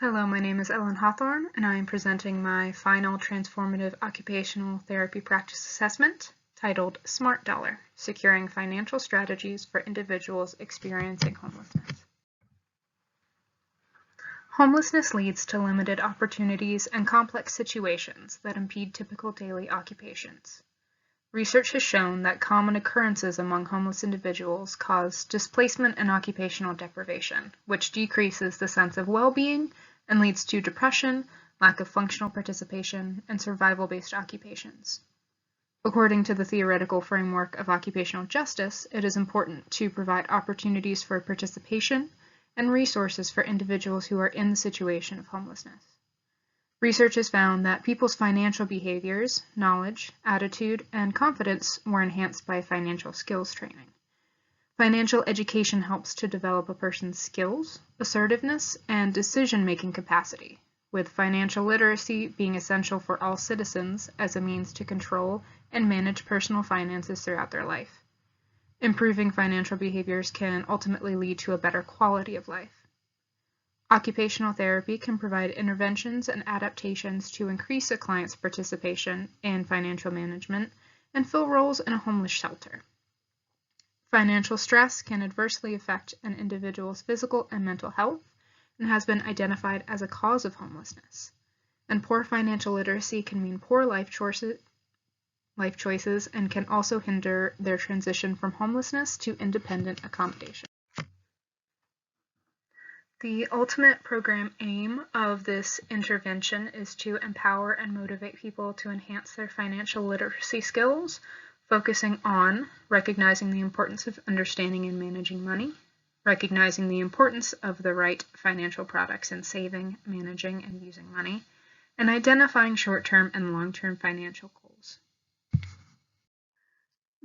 Hello, my name is Ellen Hawthorne, and I am presenting my final Transformative Occupational Therapy Practice Assessment titled Smart Dollar: Securing Financial Strategies for Individuals Experiencing Homelessness. Homelessness leads to limited opportunities and complex situations that impede typical daily occupations. Research has shown that common occurrences among homeless individuals cause displacement and occupational deprivation, which decreases the sense of well-being and leads to depression, lack of functional participation, and survival-based occupations. According to the theoretical framework of occupational justice, it is important to provide opportunities for participation and resources for individuals who are in the situation of homelessness. Research has found that people's financial behaviors, knowledge, attitude, and confidence were enhanced by financial skills training. Financial education helps to develop a person's skills, assertiveness, and decision-making capacity, with financial literacy being essential for all citizens as a means to control and manage personal finances throughout their life. Improving financial behaviors can ultimately lead to a better quality of life. Occupational therapy can provide interventions and adaptations to increase a client's participation in financial management and fill roles in a homeless shelter. Financial stress can adversely affect an individual's physical and mental health and has been identified as a cause of homelessness. And poor financial literacy can mean poor life choices and can also hinder their transition from homelessness to independent accommodation. The ultimate program aim of this intervention is to empower and motivate people to enhance their financial literacy skills, focusing on recognizing the importance of understanding and managing money, recognizing the importance of the right financial products in saving, managing, and using money, and identifying short-term and long-term financial goals.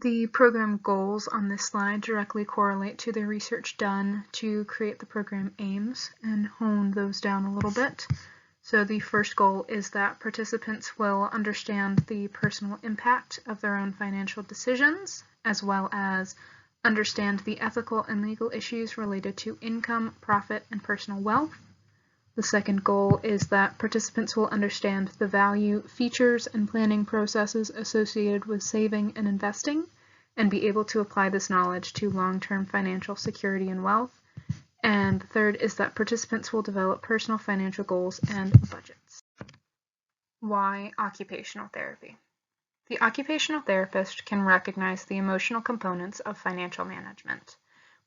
The program goals on this slide directly correlate to the research done to create the program aims and hone those down a little bit. So the first goal is that participants will understand the personal impact of their own financial decisions, as well as understand the ethical and legal issues related to income, profit, and personal wealth. The second goal is that participants will understand the value, features, and planning processes associated with saving and investing, and be able to apply this knowledge to long-term financial security and wealth. And the third is that participants will develop personal financial goals and budgets. Why occupational therapy? The occupational therapist can recognize the emotional components of financial management.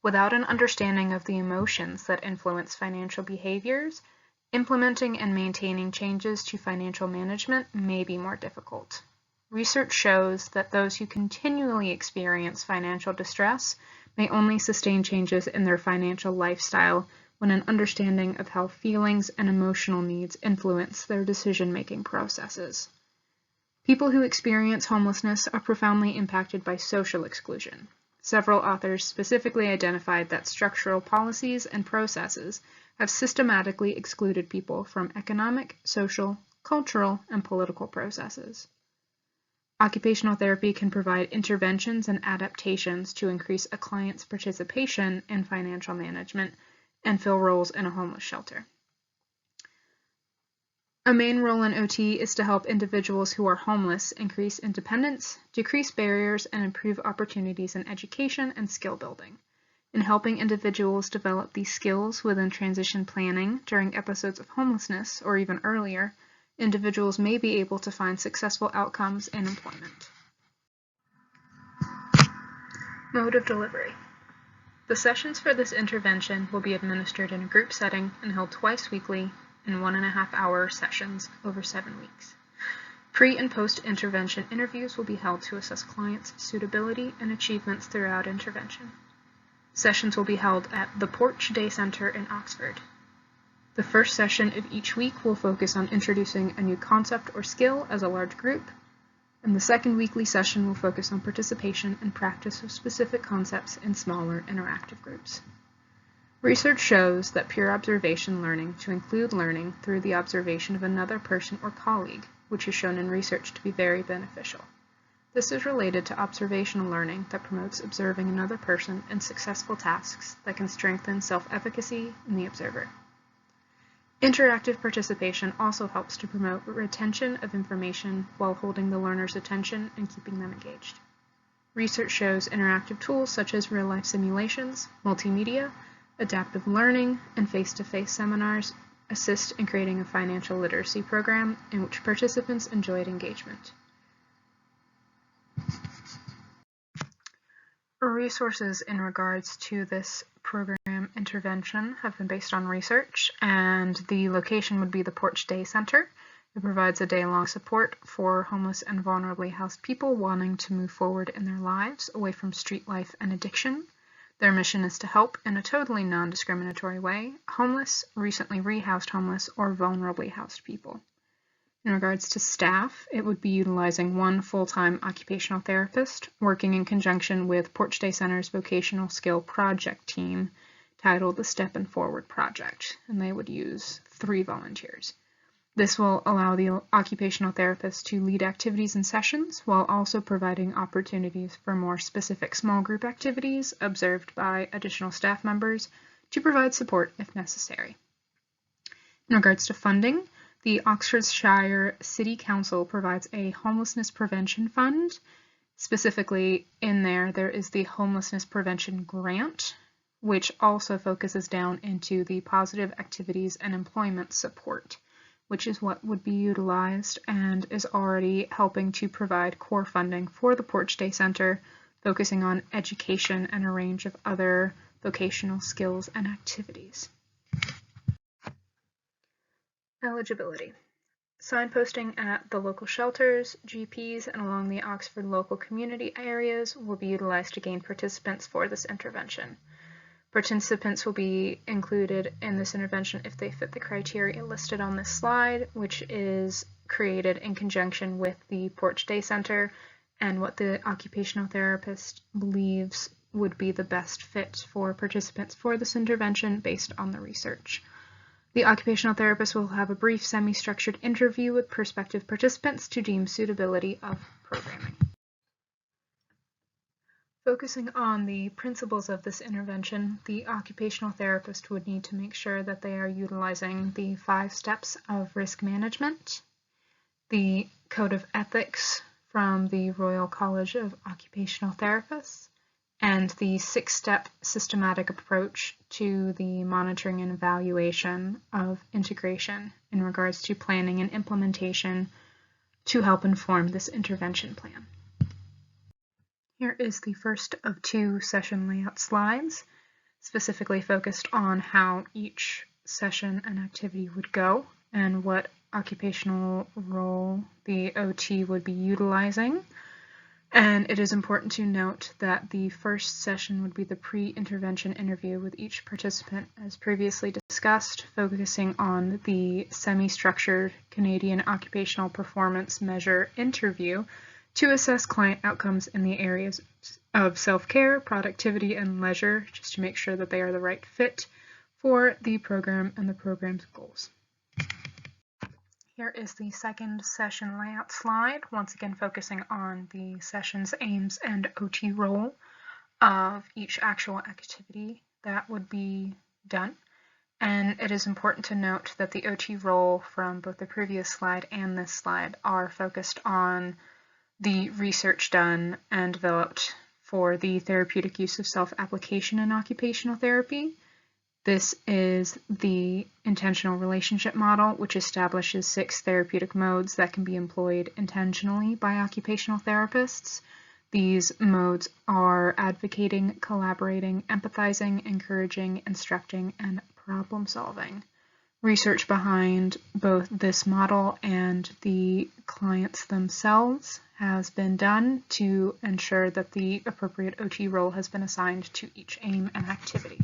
Without an understanding of the emotions that influence financial behaviors, implementing and maintaining changes to financial management may be more difficult. Research shows that those who continually experience financial distress may only sustain changes in their financial lifestyle when an understanding of how feelings and emotional needs influence their decision-making processes. People who experience homelessness are profoundly impacted by social exclusion. Several authors specifically identified that structural policies and processes have systematically excluded people from economic, social, cultural, and political processes. Occupational therapy can provide interventions and adaptations to increase a client's participation in financial management and fill roles in a homeless shelter. A main role in OT is to help individuals who are homeless increase independence, decrease barriers, and improve opportunities in education and skill building. In helping individuals develop these skills within transition planning during episodes of homelessness or even earlier, individuals may be able to find successful outcomes in employment. Mode of delivery. The sessions for this intervention will be administered in a group setting and held twice weekly in 1.5-hour sessions over 7 weeks. Pre- and post-intervention interviews will be held to assess clients' suitability and achievements throughout intervention. Sessions will be held at the Porch Day Center in Oxford. The first session of each week will focus on introducing a new concept or skill as a large group, and the second weekly session will focus on participation and practice of specific concepts in smaller interactive groups. Research shows that peer observation learning to include learning through the observation of another person or colleague, which is shown in research to be very beneficial. This is related to observational learning that promotes observing another person in successful tasks that can strengthen self-efficacy in the observer. Interactive participation also helps to promote retention of information while holding the learner's attention and keeping them engaged. Research shows interactive tools such as real-life simulations, multimedia, adaptive learning, and face-to-face seminars assist in creating a financial literacy program in which participants enjoyed engagement. Resources in regards to this program intervention have been based on research, and the location would be the Porch Day Center. It provides a day-long support for homeless and vulnerably housed people wanting to move forward in their lives away from street life and addiction. Their mission is to help in a totally non-discriminatory way homeless, recently rehoused homeless, or vulnerably housed people. In regards to staff, it would be utilizing one full-time occupational therapist working in conjunction with Porch Day Center's vocational skill project team titled the Step and Forward Project, and they would use 3 volunteers. This will allow the occupational therapist to lead activities and sessions while also providing opportunities for more specific small group activities observed by additional staff members to provide support if necessary. In regards to funding, the Oxfordshire City Council provides a homelessness prevention fund. Specifically in there is the Homelessness Prevention Grant, which also focuses down into the positive activities and employment support, which is what would be utilized and is already helping to provide core funding for the Porch Day Center, focusing on education and a range of other vocational skills and activities. Eligibility. Signposting at the local shelters, GPs, and along the Oxford local community areas will be utilized to gain participants for this intervention. Participants will be included in this intervention if they fit the criteria listed on this slide, which is created in conjunction with the Porch Day Center and what the occupational therapist believes would be the best fit for participants for this intervention based on the research. The occupational therapist will have a brief semi-structured interview with prospective participants to deem suitability of programming. Focusing on the principles of this intervention, the occupational therapist would need to make sure that they are utilizing the 5 steps of risk management, the Code of Ethics from the Royal College of Occupational Therapists, and the 6-step systematic approach to the monitoring and evaluation of integration in regards to planning and implementation to help inform this intervention plan. Here is the first of 2 session layout slides, specifically focused on how each session and activity would go and what occupational role the OT would be utilizing. And it is important to note that the first session would be the pre-intervention interview with each participant, as previously discussed, focusing on the semi-structured Canadian Occupational Performance Measure interview to assess client outcomes in the areas of self-care, productivity, and leisure, just to make sure that they are the right fit for the program and the program's goals. Here is the second session layout slide, once again focusing on the session's aims and OT role of each actual activity that would be done. And it is important to note that the OT role from both the previous slide and this slide are focused on the research done and developed for the therapeutic use of self-application in occupational therapy. This is the intentional relationship model, which establishes 6 therapeutic modes that can be employed intentionally by occupational therapists. These modes are advocating, collaborating, empathizing, encouraging, instructing, and problem solving. Research behind both this model and the clients themselves has been done to ensure that the appropriate OT role has been assigned to each aim and activity.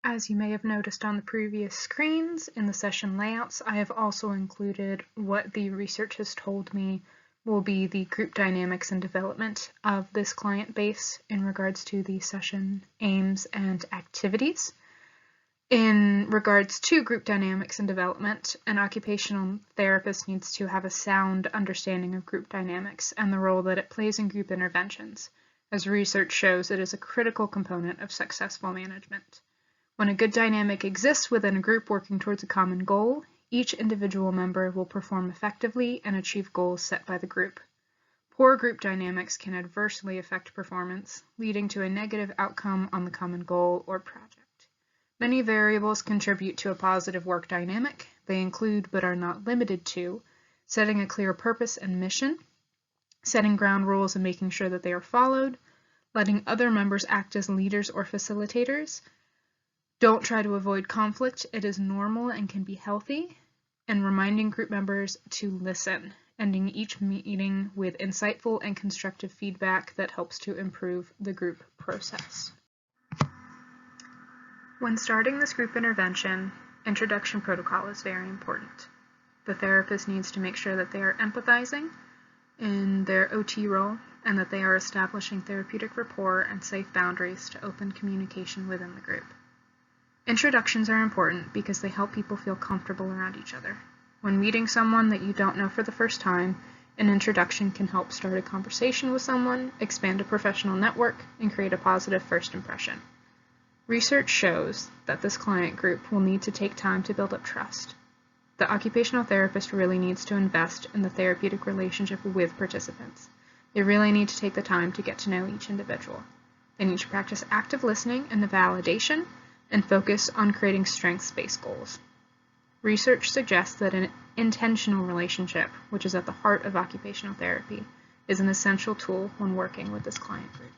As you may have noticed on the previous screens in the session layouts, I have also included what the research has told me will be the group dynamics and development of this client base in regards to the session aims and activities. In regards to group dynamics and development, an occupational therapist needs to have a sound understanding of group dynamics and the role that it plays in group interventions. As research shows, it is a critical component of successful management. When a good dynamic exists within a group working towards a common goal, each individual member will perform effectively and achieve goals set by the group. Poor group dynamics can adversely affect performance, leading to a negative outcome on the common goal or project. Many variables contribute to a positive work dynamic. They include, but are not limited to, setting a clear purpose and mission, setting ground rules and making sure that they are followed, letting other members act as leaders or facilitators. Don't try to avoid conflict. It is normal and can be healthy. And reminding group members to listen, ending each meeting with insightful and constructive feedback that helps to improve the group process. When starting this group intervention, introduction protocol is very important. The therapist needs to make sure that they are empathizing in their OT role and that they are establishing therapeutic rapport and safe boundaries to open communication within the group. Introductions are important because they help people feel comfortable around each other. When meeting someone that you don't know for the first time, an introduction can help start a conversation with someone, expand a professional network, and create a positive first impression. Research shows that this client group will need to take time to build up trust. The occupational therapist really needs to invest in the therapeutic relationship with participants. They really need to take the time to get to know each individual. They need to practice active listening and the validation, and focus on creating strengths-based goals. Research suggests that an intentional relationship, which is at the heart of occupational therapy, is an essential tool when working with this client group.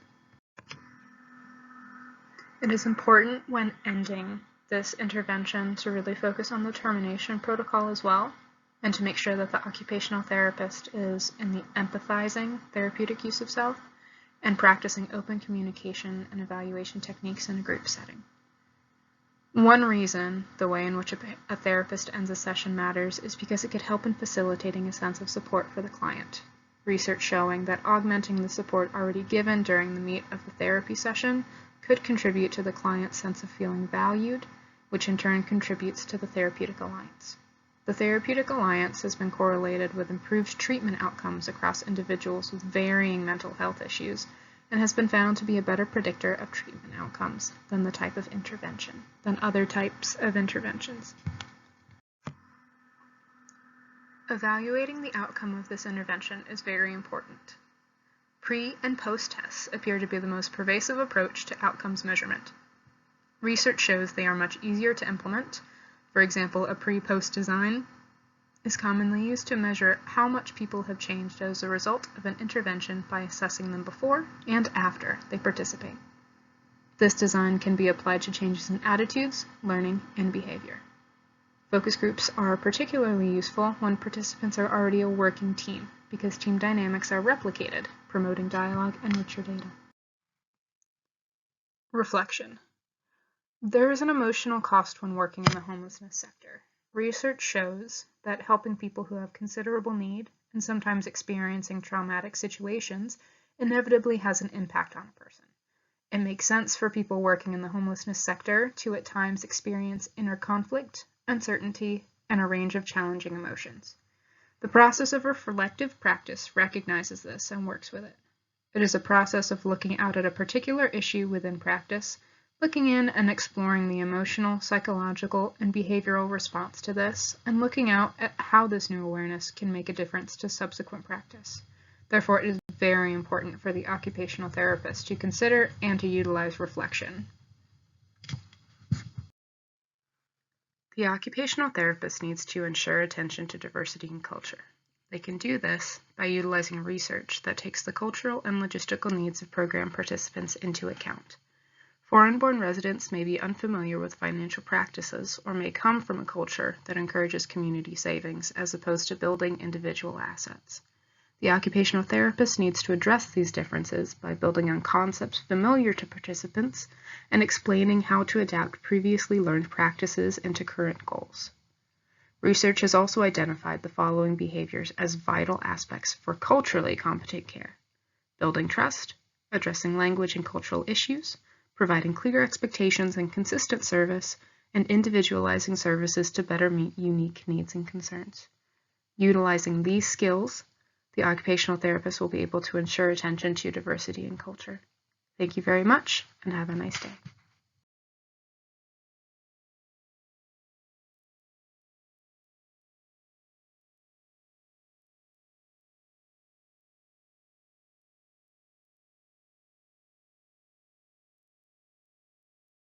It is important when ending this intervention to really focus on the termination protocol as well, and to make sure that the occupational therapist is in the empathizing therapeutic use of self and practicing open communication and evaluation techniques in a group setting. One reason the way in which a therapist ends a session matters is because it could help in facilitating a sense of support for the client. Research showing that augmenting the support already given during the meat of the therapy session could contribute to the client's sense of feeling valued, which in turn contributes to the therapeutic alliance. The therapeutic alliance has been correlated with improved treatment outcomes across individuals with varying mental health issues, and has been found to be a better predictor of treatment outcomes than other types of interventions. Evaluating the outcome of this intervention is very important. Pre- and post-tests appear to be the most pervasive approach to outcomes measurement. Research shows they are much easier to implement. For example, a pre-post design is commonly used to measure how much people have changed as a result of an intervention by assessing them before and after they participate. This design can be applied to changes in attitudes, learning, and behavior. Focus groups are particularly useful when participants are already a working team because team dynamics are replicated, promoting dialogue and richer data. Reflection. There is an emotional cost when working in the homelessness sector. Research shows that helping people who have considerable need and sometimes experiencing traumatic situations inevitably has an impact on a person. It makes sense for people working in the homelessness sector to at times experience inner conflict, uncertainty, and a range of challenging emotions. The process of reflective practice recognizes this and works with it. It is a process of looking out at a particular issue within practice, looking in and exploring the emotional, psychological, and behavioral response to this, and looking out at how this new awareness can make a difference to subsequent practice. Therefore, it is very important for the occupational therapist to consider and to utilize reflection. The occupational therapist needs to ensure attention to diversity and culture. They can do this by utilizing research that takes the cultural and logistical needs of program participants into account. Foreign-born residents may be unfamiliar with financial practices or may come from a culture that encourages community savings as opposed to building individual assets. The occupational therapist needs to address these differences by building on concepts familiar to participants and explaining how to adapt previously learned practices into current goals. Research has also identified the following behaviors as vital aspects for culturally competent care: building trust, addressing language and cultural issues, providing clear expectations and consistent service, and individualizing services to better meet unique needs and concerns. Utilizing these skills, the occupational therapist will be able to ensure attention to diversity and culture. Thank you very much, and have a nice day.